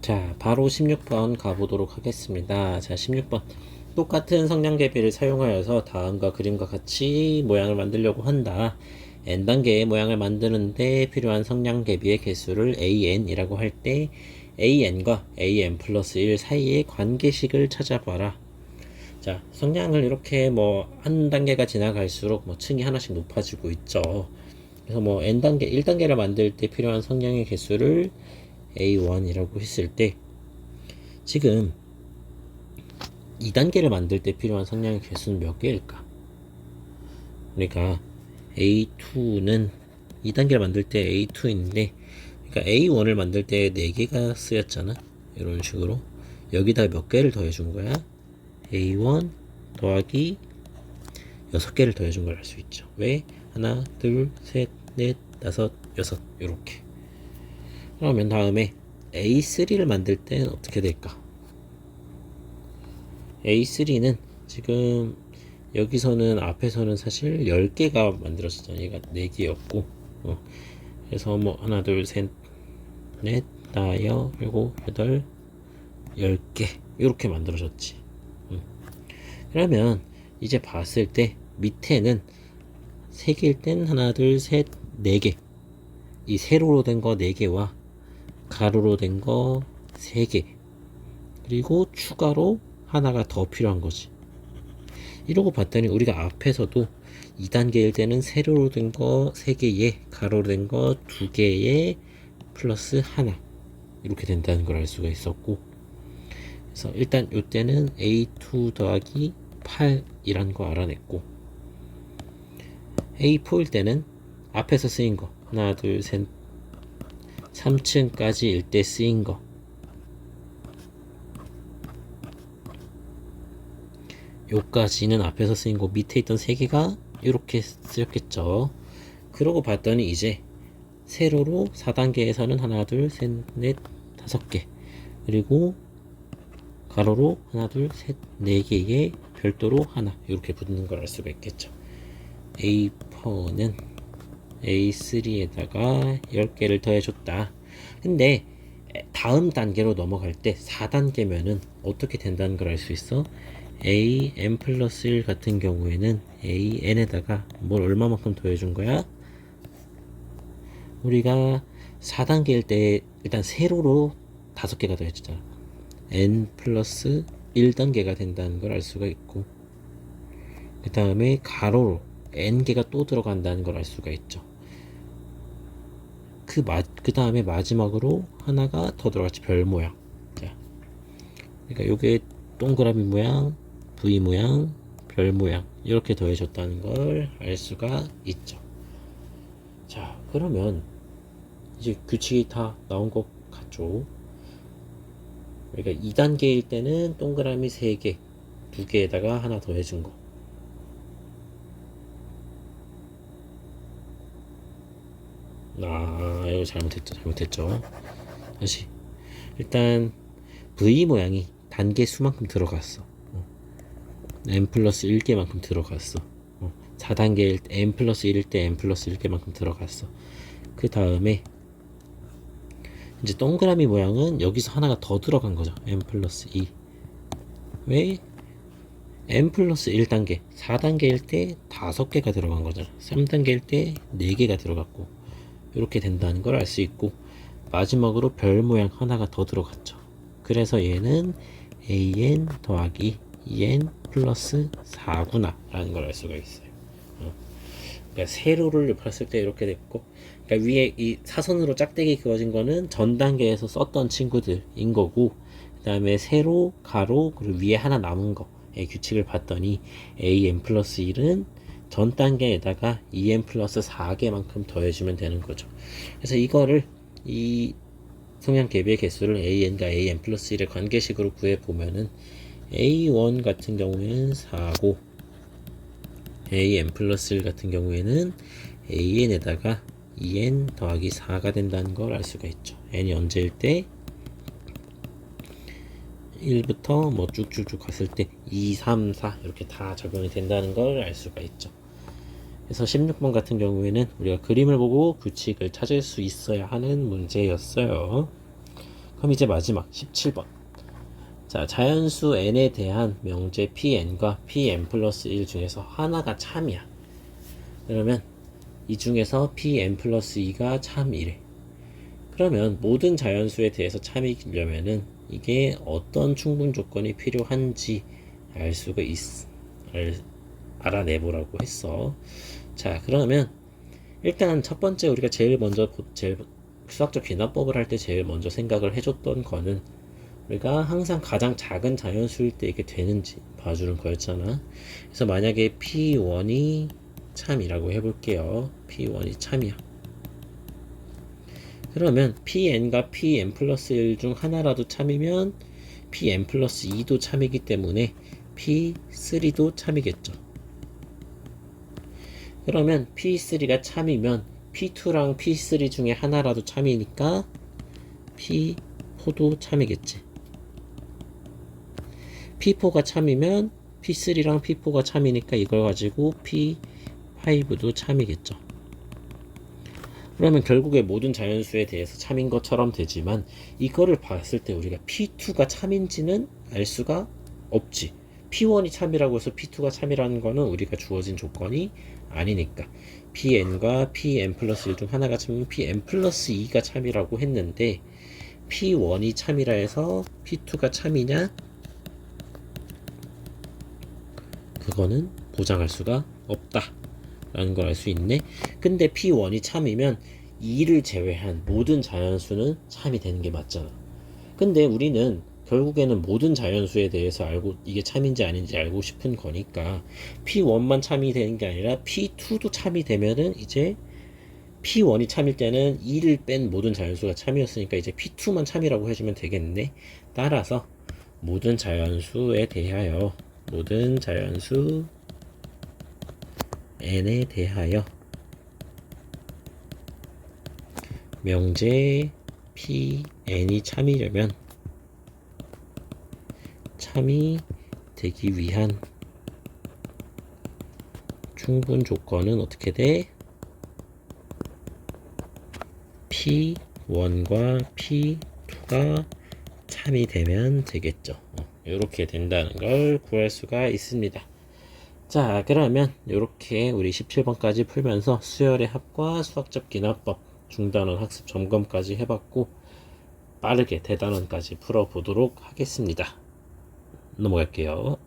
자, 바로 16번 가보도록 하겠습니다. 자, 16번. 똑같은 성냥개비를 사용하여서 다음과 그림과 같이 모양을 만들려고 한다. n단계의 모양을 만드는데 필요한 성냥개비의 개수를 an이라고 할 때 an과 an 플러스 1 사이의 관계식을 찾아봐라. 자, 성냥을 이렇게 한 단계가 지나갈수록 층이 하나씩 높아지고 있죠. 그래서 n단계, 1단계를 만들 때 필요한 성냥의 개수를 A1이라고 했을 때 지금 2단계를 만들 때 필요한 성냥의 개수는 몇 개일까? 그러니까 A2는 2단계를 만들 때 A2인데 그러니까 A1을 만들 때 4개가 쓰였잖아. 이런 식으로 여기다 몇 개를 더해준 거야? A1 더하기 6개를 더해준 걸 알 수 있죠. 왜? 하나, 둘, 셋, 넷, 다섯, 여섯 이렇게. 그러면 다음에 A3를 만들 때는 어떻게 될까? A3는 지금 여기서는 앞에서는 사실 10개가 만들어졌잖아요. 얘가 4개였고 그래서 하나 둘셋넷 다여 일곱 여덟 10개 이렇게 만들어졌지. 그러면 이제 봤을 때 밑에는 3개일 땐 하나 둘셋 4개 이 세로로 된 거 4개와 가로로 된 거 3개 그리고 추가로 하나가 더 필요한 거지. 이러고 봤더니 우리가 앞에서도 2단계일 때는 세로로 된 거 3개에 가로로 된 거 2개에 플러스 하나 이렇게 된다는 걸 알 수가 있었고, 그래서 일단 이때는 A2 더하기 8이라는 거 알아냈고, A4일 때는 앞에서 쓰인 거 하나 둘 셋 3층까지일 때 쓰인 거 요까지는 앞에서 쓰인 거 밑에 있던 3개가 이렇게 쓰였겠죠. 그러고 봤더니 이제 세로로 4단계에서는 하나 둘 셋 넷 5개 그리고 가로로 하나 둘 셋 4개에 별도로 하나 이렇게 붙는 걸 알 수가 있겠죠. A4는 A3에다가 10개를 더해줬다. 근데 다음 단계로 넘어갈 때 4단계면은 어떻게 된다는 걸 알 수 있어? AN 플러스 1 같은 경우에는 AN에다가 뭘 얼마만큼 더해준 거야? 우리가 4단계일 때 일단 세로로 5개가 더해주잖아. N 플러스 1단계가 된다는 걸 알 수가 있고, 그 다음에 가로로 N개가 또 들어간다는 걸 알 수가 있죠. 그 다음에 마지막으로 하나가 더 들어갔지. 별 모양. 자, 그러니까 요게 동그라미 모양, V 모양, 별 모양 이렇게 더해졌다는 걸 알 수가 있죠. 자, 그러면 이제 규칙이 다 나온 것 같죠. 그러니까 2단계일 때는 동그라미 3개, 2개에다가 하나 더해준 거. 이거 잘못했죠. 다시. 일단 V 모양이 단계 수만큼 들어갔어. n 플러스 1개만큼 들어갔어. 4단계일 때 n 플러스 1일 때 n 플러스 1개만큼 들어갔어. 그 다음에 이제 동그라미 모양은 여기서 하나가 더 들어간 거죠. n 플러스 2. 왜? n 플러스 1단계, 4단계일 때 5개가 들어간 거죠. 3단계일 때 4개가 들어갔고, 이렇게 된다는 걸 알 수 있고, 마지막으로 별 모양 하나가 더 들어갔죠. 그래서 얘는 an 더하기 2n 플러스 4구나 라는 걸 알 수가 있어요. 그러니까 세로를 봤을 때 이렇게 됐고, 그러니까 위에 이 사선으로 짝대기 그어진 거는 전 단계에서 썼던 친구들인 거고, 그 다음에 세로, 가로, 그리고 위에 하나 남은 거의 규칙을 봤더니 an 플러스 1은 전 단계에다가 2n 플러스 4개만큼 더해주면 되는 거죠. 그래서 이거를 이 성냥개비의 개수를 an과 an 플러스 1의 관계식으로 구해보면은 A1 같은 경우에는 4고 AN 플러스 1 같은 경우에는 AN에다가 2N 더하기 4가 된다는 걸 알 수가 있죠. N이 언제일 때 1부터 쭉쭉쭉 갔을 때 2, 3, 4 이렇게 다 적용이 된다는 걸 알 수가 있죠. 그래서 16번 같은 경우에는 우리가 그림을 보고 규칙을 찾을 수 있어야 하는 문제였어요. 그럼 이제 마지막 17번. 자, 자연수 n에 대한 명제 pn과 pn 플러스 1 중에서 하나가 참이야. 그러면 이 중에서 pn 플러스 2가 참이래. 그러면 모든 자연수에 대해서 참이려면은 이게 어떤 충분 조건이 필요한지 알 수가 알아내보라고 했어. 자, 그러면 일단 첫 번째 우리가 제일 수학적 귀납법을 할 때 제일 먼저 생각을 해줬던 거는 우리가 항상 가장 작은 자연수일 때 이게 되는지 봐주는 거였잖아. 그래서 만약에 P1이 참이라고 해볼게요. P1이 참이야. 그러면 Pn과 Pn 플러스 1 중 하나라도 참이면 Pn 플러스 2도 참이기 때문에 P3도 참이겠죠. 그러면 P3가 참이면 P2랑 P3 중에 하나라도 참이니까 P4도 참이겠지. P4가 참이면 P3랑 P4가 참이니까 이걸 가지고 P5도 참이겠죠. 그러면 결국에 모든 자연수에 대해서 참인 것처럼 되지만 이거를 봤을 때 우리가 P2가 참인지는 알 수가 없지. P1이 참이라고 해서 P2가 참이라는 거는 우리가 주어진 조건이 아니니까 Pn과 Pn 플러스 1 중 하나가 참이면 Pn 플러스 2가 참이라고 했는데 P1이 참이라 해서 P2가 참이냐? 그거는 보장할 수가 없다 라는 걸 알 수 있네. 근데 P1이 참이면 2를 제외한 모든 자연수는 참이 되는 게 맞잖아. 근데 우리는 결국에는 모든 자연수에 대해서 알고 이게 참인지 아닌지 알고 싶은 거니까 P1만 참이 되는 게 아니라 P2도 참이 되면은 이제 P1이 참일 때는 2를 뺀 모든 자연수가 참이었으니까 이제 P2만 참이라고 해주면 되겠네. 따라서 모든 자연수에 대하여 모든 자연수 n에 대하여 명제 Pn이 참이려면 참이 되기 위한 충분 조건은 어떻게 돼? P1과 P2가 참이 되면 되겠죠. 이렇게 된다는 걸 구할 수가 있습니다. 자, 그러면 이렇게 우리 17번까지 풀면서 수열의 합과 수학적 기납법, 중단원 학습 점검까지 해봤고 빠르게 대단원까지 풀어보도록 하겠습니다. 넘어갈게요.